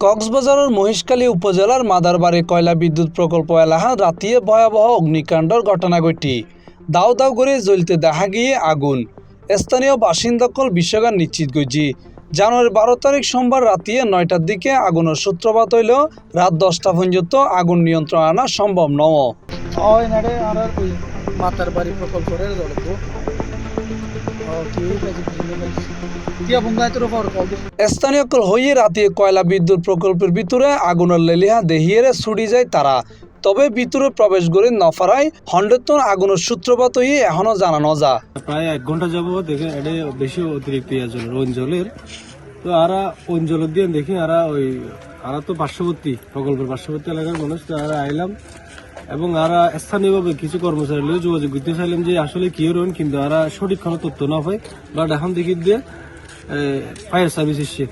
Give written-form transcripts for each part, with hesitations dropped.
কক্সবাজারের মহিষখালী উপজেলার মাদারবাড়ি কয়লা বিদ্যুৎ প্রকল্প এলাকা রাতিয়ে ভয়াবহ অগ্নিকাণ্ডের ঘটনা ঘটি। দাউ দাউ করে জ্বলতে দেখা গিয়ে আগুন। স্থানীয় বাসিন্দাকল বিষয়গান নিশ্চিত গজি। জানুয়ারি 12 তারিখ সোমবার রাতিয়ে 9টার দিকে আগুনের সূত্রপাত হইলেও রাত 10টা পর্যন্ত আগুন নিয়ন্ত্রণ আনা সম্ভব নয়। মাতারবাড়ি প্রকল্পের স্থানীয় হয়ে রাতে কয়লা বিদ্যুৎ প্রকল্পের ভিতরে আগুনের লেলিহা দেহিয়ে ছুটি যায় তারা। তবে ভিতরে প্রবেশ করে নফারায় হন্ডেতন আগুনের সূত্রপাত হয়ে এখনো জানানো যা। প্রায় 1 ঘন্টা যাবো দেখে এটা বেশি অতিরিক্ত অঞ্চলের তো আরা অঞ্চলের দিয়ে দেখি আরা তো পার্শ্ববর্তী প্রকল্পের পার্শ্ববর্তী এলাকার মানুষ তো আরা আইলাম এবং আরা স্থানীয়ভাবে কিছু কর্মচারী যোগাযোগ করতে চাইলাম যে আসলে কি হন, কিন্তু আরা সঠিক কোনো তথ্য না পায় বাট এখন দেখি দিয়ে ফায়ার সার্ভিস এসছে।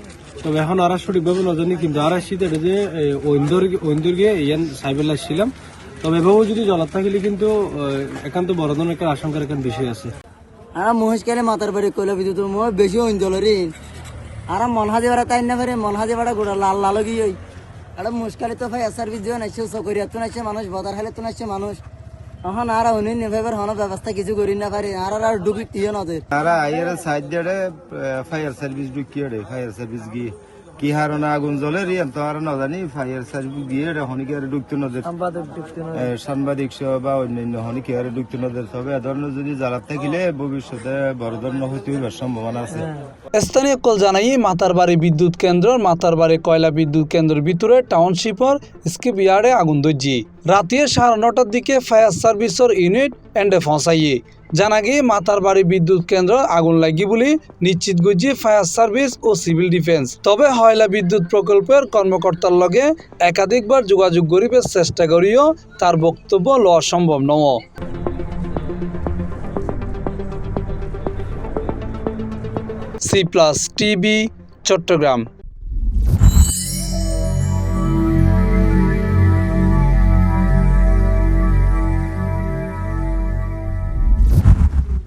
তবে এখন আরা সঠিকভাবে না জানি, কিন্তু আরা এসছি এটা যে ঐন্দর গিয়ে ইয়ান সাইবেল আসছিলাম। তবে এভাবেও যদি জলার থাকলে কিন্তু একান্ত বড় ধরনের একটা আশঙ্কার একটা বিষয় আছে। আর মহিষকালে মাতারবাড়ি কয়লা বিদ্যুৎ বেশি অঞ্চলেরই আর মনহাজি ভাড়া তাই না পারে মনহাজি ভাড়া গোড়া লাল লাল গিয়ে আর মুশকালি তো ভাই সার্ভিস দিয়ে নাইছে চকরিয়া তো নাইছে মানুষ বদার হালে তো নাইছে মানুষ এখন আর উনি নেভাবার হন ব্যবস্থা কিছু করি না পারে আর ডুবি টিও নদের আর আইয়ের সাইড দিয়ে ফায়ার সার্ভিস ঢুকিয়ে ফায়ার সার্ভিস গিয়ে কি হারনা আগুন জ্বলে রিয়ান তো আর না জানি ফায়ার সার্ভিস গিয়ে হনিকে আর ঢুকতে নদের সাংবাদিক সহ বা অন্যান্য হনিকে আর ঢুকতে নদের। তবে এ ধরনের যদি জ্বালাত থাকিলে ভবিষ্যতে বড় ধরনের হইতে হইবার সম্ভাবনা আছে। স্থানীয় কল জানাই মাতারবাড়ি বিদ্যুৎ কেন্দ্র মাতারবাড়ি কয়লা বিদ্যুৎ কেন্দ্রের ভিতরে টাউনশিপর স্কিপ ইয়ার্ডে আগুন ধরছি। রাতে 9:30টার দিকে ফায়ার সার্ভিসের ইউনিট এন্ডে পৌঁছাইয়ে জানা গিয়ে মাতারবাড়ি বিদ্যুৎ কেন্দ্র আগুন লাগি বলে নিশ্চিত গজি ফায়ার সার্ভিস ও সিভিল ডিফেন্স। তবে হয়লা বিদ্যুৎ প্রকল্পের কর্মকর্তার লগে একাধিকবার যোগাযোগ করিবার চেষ্টা করিও তার বক্তব্য লওয়া সম্ভব নয়। C+ TV Chittagong.